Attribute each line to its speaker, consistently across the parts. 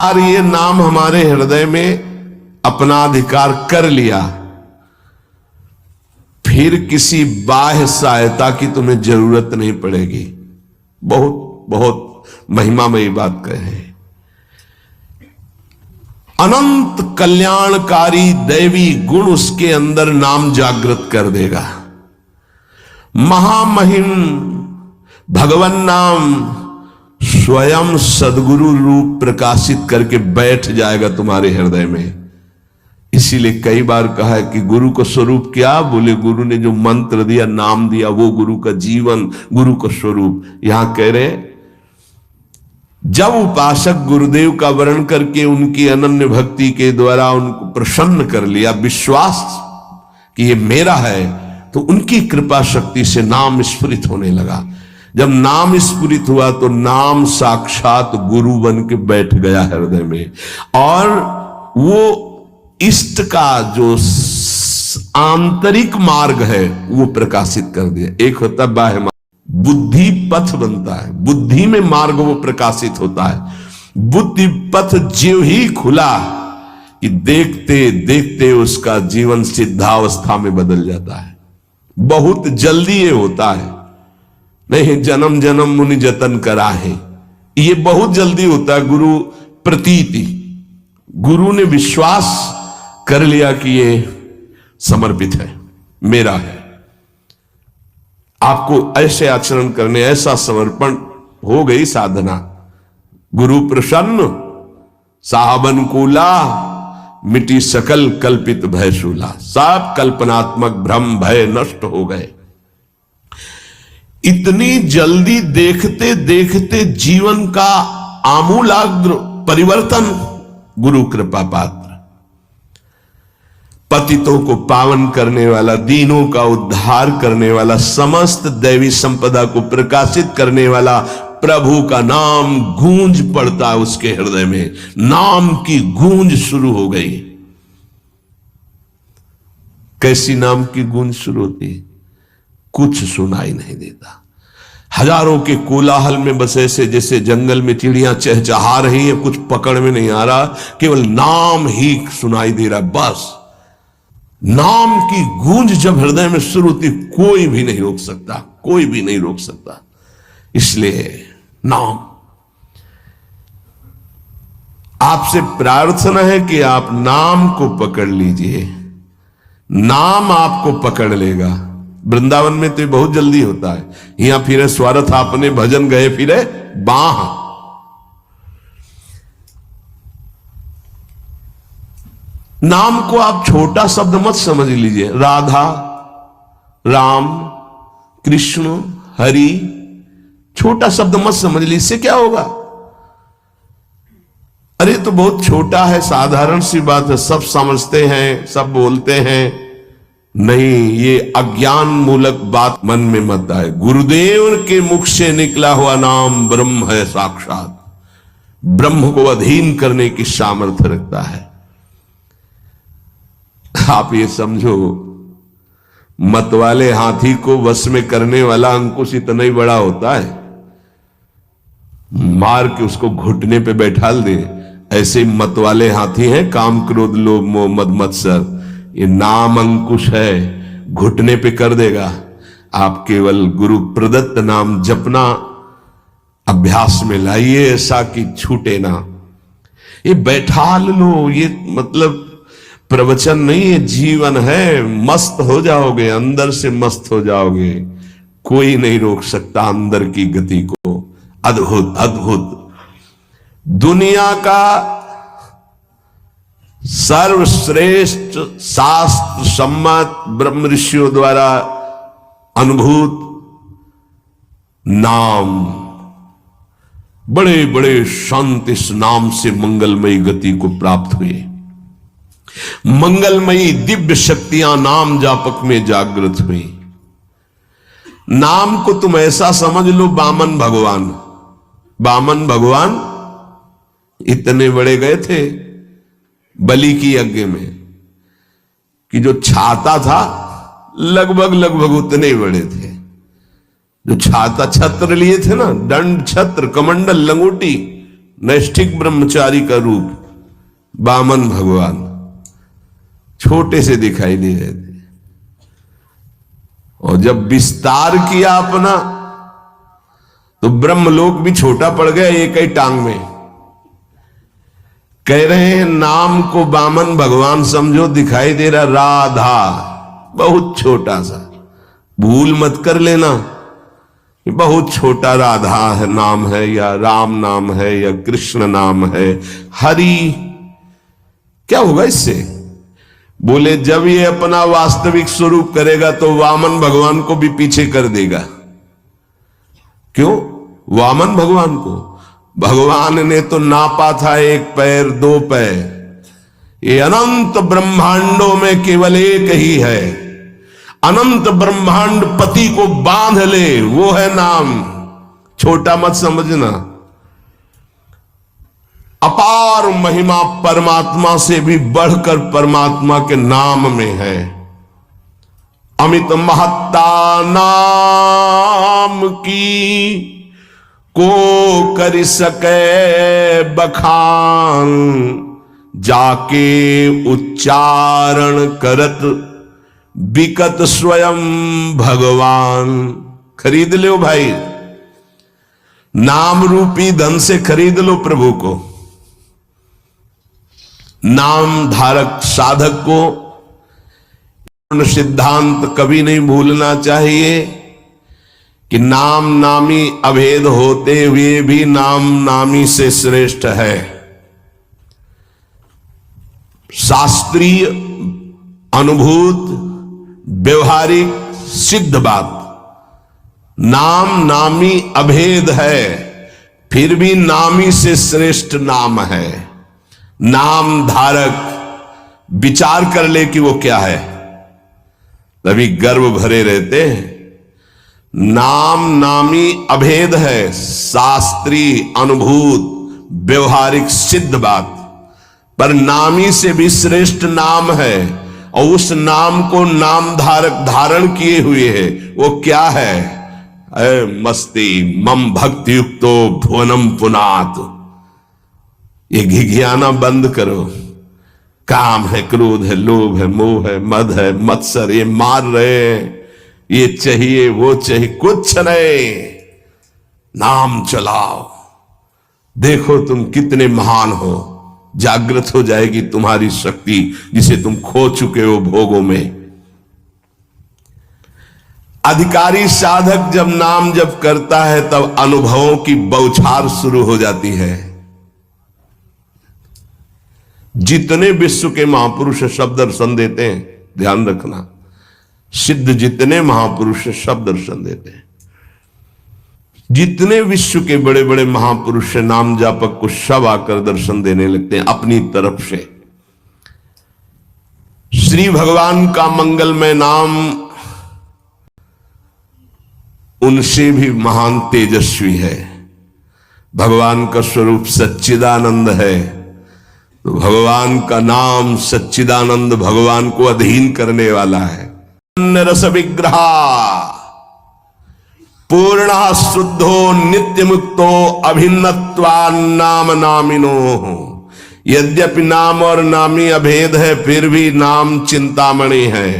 Speaker 1: और ये नाम हमारे हृदय में अपना अधिकार कर लिया, फिर किसी बाह्य सहायता की तुम्हें जरूरत नहीं पड़ेगी। बहुत बहुत महिमामयी बात कहे हैं। अनंत कल्याणकारी दैवी गुण उसके अंदर नाम जागृत कर देगा। महामहिम भगवान नाम स्वयं सदगुरु रूप प्रकाशित करके बैठ जाएगा तुम्हारे हृदय में। इसीलिए कई बार कहा है कि गुरु का स्वरूप क्या? बोले गुरु ने जो मंत्र दिया, नाम दिया, वो गुरु का जीवन, गुरु का स्वरूप। यहां कह रहे जब उपासक गुरुदेव का वर्ण करके उनकी अनन्य भक्ति के द्वारा उनको प्रसन्न कर लिया, विश्वास कि ये मेरा है, तो उनकी कृपा शक्ति से नाम स्फुरित होने लगा। जब नाम स्फुरित हुआ तो नाम साक्षात गुरु बन के बैठ गया हृदय में, और वो इष्ट का जो आंतरिक मार्ग है वो प्रकाशित कर दिया। एक होता है बाह्य मार्ग, बुद्धि पथ बनता है, बुद्धि में मार्ग वो प्रकाशित होता है। बुद्धि पथ ज्यों ही खुला कि देखते देखते उसका जीवन सिद्धावस्था में बदल जाता है। बहुत जल्दी ये होता है, नहीं जन्म जन्म मुनि जतन करा है, ये बहुत जल्दी होता है। गुरु प्रतीति, गुरु ने विश्वास कर लिया कि ये समर्पित है, मेरा है। आपको ऐसे आचरण करने, ऐसा समर्पण हो गई साधना। गुरु प्रसन्न साहबन कूला, मिटी सकल कल्पित भयशूला। सब कल्पनात्मक भ्रम भय नष्ट हो गए। इतनी जल्दी देखते देखते जीवन का आमूलाग्र परिवर्तन गुरु कृपा पात्र, पतितों को पावन करने वाला, दीनों का उद्धार करने वाला, समस्त दैवी संपदा को प्रकाशित करने वाला प्रभु का नाम गूंज पड़ता है उसके हृदय में। नाम की गूंज शुरू हो गई। कैसी नाम की गूंज शुरू होती? कुछ सुनाई नहीं देता। हजारों के कोलाहल में बस ऐसे जैसे जंगल में चिड़ियां चहचहा रही हैं, कुछ पकड़ में नहीं आ रहा, केवल नाम ही सुनाई दे रहा। बस नाम की गूंज जब हृदय में शुरू होती, कोई भी नहीं रोक सकता, कोई भी नहीं रोक सकता। इसलिए नाम, आपसे प्रार्थना है कि आप नाम को पकड़ लीजिए, नाम आपको पकड़ लेगा। वृंदावन में तो बहुत जल्दी होता है, यहां फिरे स्वार्थ आपने भजन गए फिरे बाह। नाम को आप छोटा शब्द मत समझ लीजिए। राधा, राम, कृष्ण, हरि, छोटा शब्द मत समझ लीजिए। इससे क्या होगा? अरे तो बहुत छोटा है, साधारण सी बात है, सब समझते हैं, सब बोलते हैं। नहीं, ये अज्ञान मूलक बात मन में मत आए। गुरुदेव के मुख से निकला हुआ नाम ब्रह्म है साक्षात, ब्रह्म को अधीन करने की सामर्थ्य रखता है। आप ये समझो, मतवाले हाथी को वश में करने वाला अंकुश इतना ही बड़ा होता है, मार के उसको घुटने पे बैठाल दे। ऐसे मतवाले हाथी हैं काम, क्रोध, लोभ, मोह, मद, मत्सर। ये नाम अंकुश है, घुटने पे कर देगा। आप केवल गुरु प्रदत्त नाम जपना अभ्यास में लाइए, ऐसा कि छूटे ना। ये बैठा लो, ये मतलब प्रवचन नहीं है, जीवन है। मस्त हो जाओगे, अंदर से मस्त हो जाओगे। कोई नहीं रोक सकता अंदर की गति को। अद्भुत अद्भुत। दुनिया का सर्वश्रेष्ठ शास्त्र सम्मत ब्रह्म ऋषियों द्वारा अनुभूत नाम, बड़े बड़े संत इस नाम से मंगलमयी गति को प्राप्त हुए। मंगलमयी दिव्य शक्तियां नाम जापक में जागृत हुई। नाम को तुम ऐसा समझ लो, वामन भगवान, वामन भगवान इतने बड़े गए थे बलि की यज्ञ में कि जो छाता था लगभग लगभग उतने बड़े थे। जो छाता छत्र लिए थे ना, दंड छत्र कमंडल लंगोटी, नैष्ठिक ब्रह्मचारी का रूप वामन भगवान छोटे से दिखाई दे रहे थे, और जब विस्तार किया अपना तो ब्रह्मलोक भी छोटा पड़ गया एक ही टांग में। कह रहे हैं नाम को वामन भगवान समझो, दिखाई दे रहा राधा, बहुत छोटा सा, भूल मत कर लेना, बहुत छोटा राधा है नाम है, या राम नाम है, या कृष्ण नाम है, हरि। क्या होगा इससे? बोले जब ये अपना वास्तविक स्वरूप करेगा तो वामन भगवान को भी पीछे कर देगा। क्यों? वामन भगवान को भगवान ने तो नापा था 1 पैर 2 पैर, ये अनंत ब्रह्मांडों में केवल एक ही है। अनंत ब्रह्मांड पति को बांध ले, वो है नाम, छोटा मत समझना। अपार महिमा परमात्मा से भी बढ़कर परमात्मा के नाम में है। अमित महत्ता नाम की को कर सके बखान, जाके उच्चारण करत बिकत स्वयं भगवान। खरीद लो भाई, नाम रूपी धन से खरीद लो प्रभु को। नाम धारक साधक को सिद्धांत कभी नहीं भूलना चाहिए कि नाम नामी अभेद होते हुए भी नाम नामी से श्रेष्ठ है। शास्त्रीय अनुभूत व्यवहारिक सिद्ध बात, नाम नामी अभेद है, फिर भी नामी से श्रेष्ठ नाम है। नाम धारक विचार कर ले कि वो क्या है, तभी गर्व भरे रहते हैं। नाम नामी अभेद है, शास्त्रीय अनुभूत व्यवहारिक सिद्ध बात, पर नामी से भी श्रेष्ठ नाम है, और उस नाम को नाम धारक धारण किए हुए है। वो क्या है? मस्ती मम भक्ति युक्तो भुवनम पुनात। ये घिघियाना बंद करो। काम है, क्रोध है, लोभ है, मोह है, मद है, मत्सर, ये मार रहे हैं, ये चाहिए वो चाहिए, कुछ नहीं, नाम चलाओ। देखो तुम कितने महान हो, जागृत हो जाएगी तुम्हारी शक्ति जिसे तुम खो चुके हो भोगों में। अधिकारी साधक जब नाम जप करता है तब अनुभवों की बौछार शुरू हो जाती है। जितने विश्व के महापुरुष शब्द दर्शन देते हैं, ध्यान रखना, सिद्ध जितने महापुरुष शब्द दर्शन देते हैं, जितने विश्व के बड़े बड़े महापुरुष नाम जापक को सब आकर दर्शन देने लगते हैं अपनी तरफ से। श्री भगवान का मंगलमय नाम उनसे भी महान तेजस्वी है। भगवान का स्वरूप सच्चिदानंद है, तो भगवान का नाम सच्चिदानंद भगवान को अधीन करने वाला है। रस विग्रह पूर्ण शुद्धो नित्य मुक्तो अभिन्नत्वान्नाम नामिनो। यद्यपि नाम और नामी अभेद है, फिर भी नाम चिंतामणि है,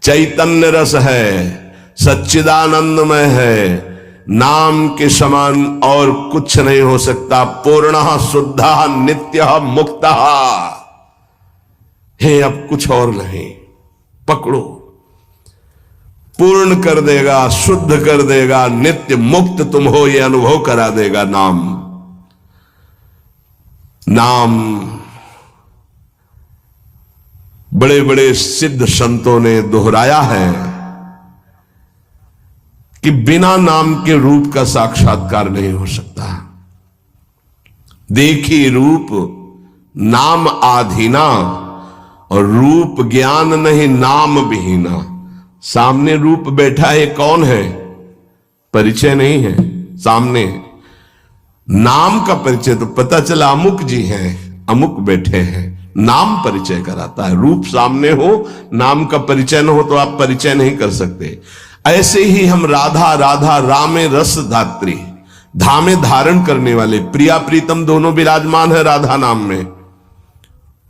Speaker 1: चैतन्य रस है, सच्चिदानंदमय है। नाम के समान और कुछ नहीं हो सकता। पूर्ण शुद्ध नित्य मुक्त है, अब कुछ और नहीं। पकड़ो, पूर्ण कर देगा, शुद्ध कर देगा, नित्य मुक्त तुम हो, यह अनुभव करा देगा नाम। नाम बड़े बड़े सिद्ध संतों ने दोहराया है कि बिना नाम के रूप का साक्षात्कार नहीं हो सकता। देखी रूप नाम आधीना, और रूप ज्ञान नहीं नाम विहीना। सामने रूप बैठा है, कौन है? परिचय नहीं है, सामने नाम का परिचय तो पता चला अमुक जी हैं, अमुक बैठे हैं। नाम परिचय कराता है। रूप सामने हो, नाम का परिचय न हो तो आप परिचय नहीं कर सकते। ऐसे ही हम राधा राधा रामे रस धात्री, धा में धारण करने वाले, प्रिया प्रीतम दोनों विराजमान है राधा नाम में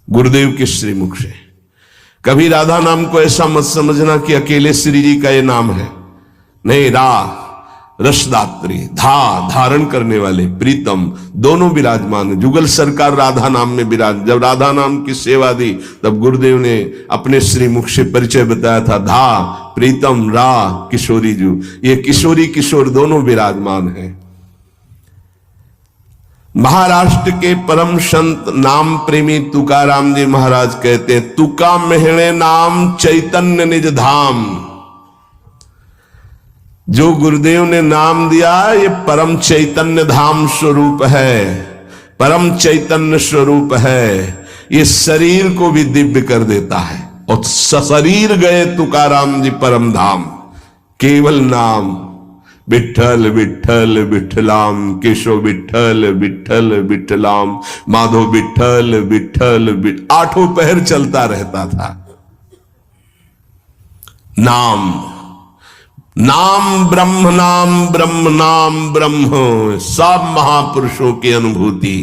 Speaker 1: गुरुदेव के श्रीमुख से। कभी राधा नाम को ऐसा मत समझना कि अकेले श्री जी का ये नाम है, नहीं, रा रसदात्री, धा धारण करने वाले, प्रीतम दोनों विराजमान है। जुगल सरकार राधा नाम में विराज, जब राधा नाम की सेवा दी तब गुरुदेव ने अपने श्रीमुख से परिचय बताया था, धा प्रीतम रा किशोरी जू, ये किशोरी किशोर दोनों विराजमान है। महाराष्ट्र के परम संत नाम प्रेमी तुकाराम जी महाराज कहते हैं, तुका मेहणे नाम चैतन्य निज धाम। जो गुरुदेव ने नाम दिया ये परम चैतन्य धाम स्वरूप है, परम चैतन्य स्वरूप है। ये शरीर को भी दिव्य कर देता है। और सशरीर गए तुकाराम जी परम धाम, केवल नाम विठ्ठल विठ्ठल विठ्ठलाम, केशव विठ्ठल विठ्ठल विठ्ठलाम, माधव विठ्ठल विठ्ठल, आठों पहर चलता रहता था। नाम नाम ब्रह्म, नाम ब्रह्म, नाम ब्रह्म, सब महापुरुषों की अनुभूति।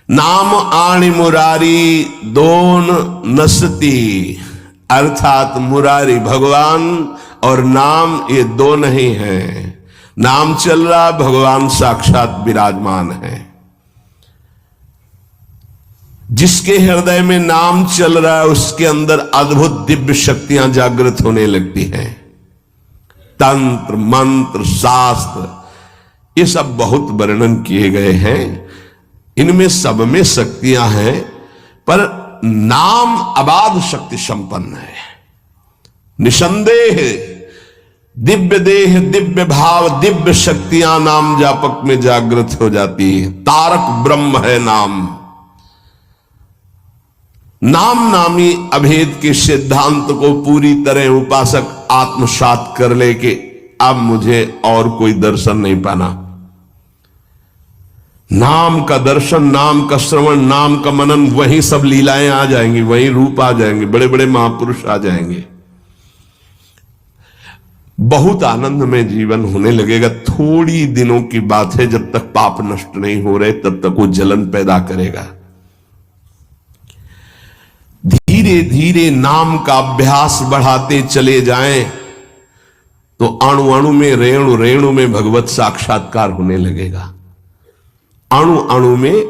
Speaker 1: नाम आणी मुरारी दोन नसती, अर्थात मुरारी भगवान और नाम ये दो नहीं है। नाम चल रहा, भगवान साक्षात विराजमान है। जिसके हृदय में नाम चल रहा है उसके अंदर अद्भुत दिव्य शक्तियां जागृत होने लगती हैं। तंत्र मंत्र शास्त्र ये सब बहुत वर्णन किए गए हैं, इनमें सब में शक्तियां हैं, पर नाम अबाध शक्ति संपन्न है। निसंदेह दिव्य देह, दिव्य भाव, दिव्य शक्तियां नाम जापक में जागृत हो जाती है। तारक ब्रह्म है नाम। नाम नामी अभेद के सिद्धांत को पूरी तरह उपासक आत्मसात कर ले कि अब मुझे और कोई दर्शन नहीं पाना। नाम का दर्शन, नाम का श्रवण, नाम का मनन, वही सब लीलाएं आ जाएंगी, वही रूप आ जाएंगे, बड़े बड़े महापुरुष आ जाएंगे। बहुत आनंद में जीवन होने लगेगा। थोड़ी दिनों की बात है, जब तक पाप नष्ट नहीं हो रहे तब तक वो जलन पैदा करेगा। धीरे धीरे नाम का अभ्यास बढ़ाते चले जाएं तो अणु अणु में, रेणु रेणु में भगवत साक्षात्कार होने लगेगा। अणु अणु में,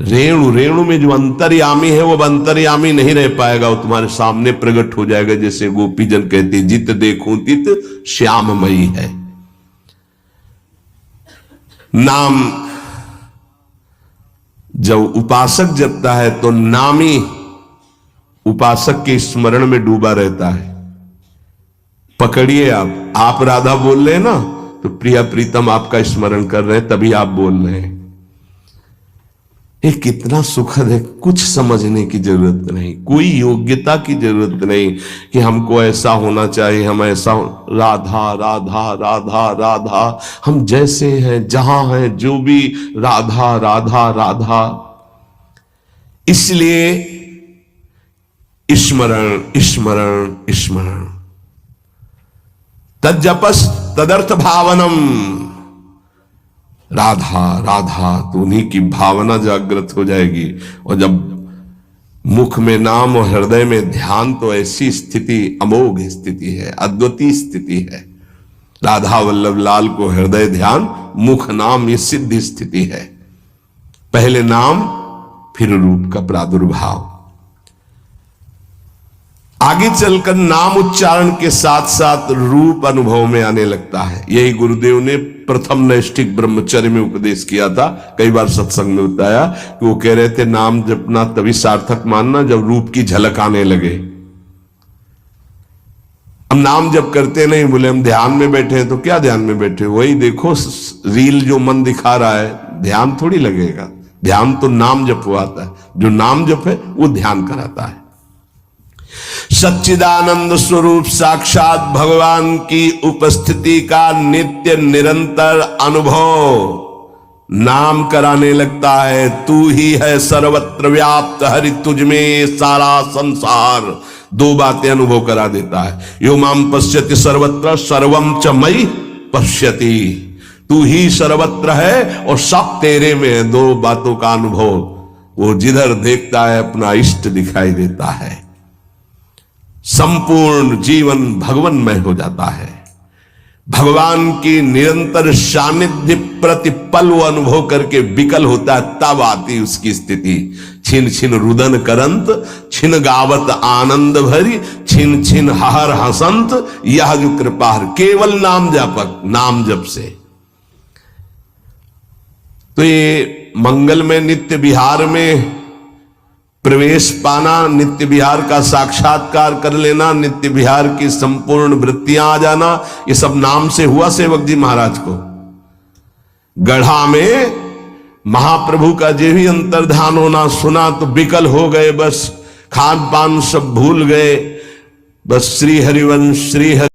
Speaker 1: रेणु रेणु में जो अंतर्यामी है वो अंतर्यामी नहीं रह पाएगा, वो तुम्हारे सामने प्रकट हो जाएगा। जैसे गोपीजन कहते, जित देखूं तित श्याममयी है। नाम जब उपासक जपता है तो नामी उपासक के स्मरण में डूबा रहता है। पकड़िए, आप राधा बोल रहे हैं ना, तो प्रिया प्रीतम आपका स्मरण कर रहे हैं, तभी आप बोल रहे हैं। ये कितना सुखद है। कुछ समझने की जरूरत नहीं, कोई योग्यता की जरूरत नहीं कि हमको ऐसा होना चाहिए, हम ऐसा राधा राधा राधा राधा, हम जैसे हैं, जहां हैं, जो भी राधा राधा राधा। इसलिए स्मरण स्मरण स्मरण, तज्जपस तदर्थ भावनम, राधा राधा, तो उन्हीं की भावना जागृत हो जाएगी। और जब मुख में नाम और हृदय में ध्यान, तो ऐसी स्थिति अमोघ स्थिति है, अद्वितीय स्थिति है। राधा वल्लभ लाल को हृदय ध्यान, मुख नाम, ये सिद्ध स्थिति है। पहले नाम, फिर रूप का प्रादुर्भाव। आगे चलकर नाम उच्चारण के साथ साथ रूप अनुभव में आने लगता है। यही गुरुदेव ने प्रथम नैष्ठिक ब्रह्मचर्य में उपदेश किया था। कई बार सत्संग में बताया कि वो कह रहे थे, नाम जपना तभी सार्थक मानना जब रूप की झलक आने लगे। हम नाम जप करते नहीं, बोले हम ध्यान में बैठे हैं, तो क्या ध्यान में बैठे, वही देखो रील जो मन दिखा रहा है, ध्यान थोड़ी लगेगा। ध्यान तो नाम जप हुआता है, जो नाम जप है वो ध्यान कराता है। सच्चिदानंद स्वरूप साक्षात भगवान की उपस्थिति का नित्य निरंतर अनुभव नाम कराने लगता है। तू ही है सर्वत्र व्याप्त, हरि तुझ में सारा संसार। दो बातें अनुभव करा देता है। यो माम पश्यति सर्वत्र सर्वम च मयि पश्यति। तू ही सर्वत्र है और सब तेरे में है। दो बातों का अनुभव, वो जिधर देखता है अपना इष्ट दिखाई देता है, संपूर्ण जीवन भगवन्मय हो जाता है। भगवान की निरंतर सानिध्य प्रतिपल वो अनुभव करके विकल होता है, तब आती उसकी स्थिति। छिन छिन रुदन करंत, छिन गावत आनंद भरी, छिन छिन हर हसंत, यह जो कृपा केवल नाम जापक, नाम जप से। तो ये मंगल में नित्य विहार में प्रवेश पाना, नित्य विहार का साक्षात्कार कर लेना, नित्य विहार की संपूर्ण वृत्तियां आ जाना, ये सब नाम से हुआ सेवक जी महाराज को। गढ़ा में महाप्रभु का जे भी अंतर्धान होना सुना तो विकल हो गए, बस खान पान सब भूल गए, बस श्री हरिवंश श्री हरि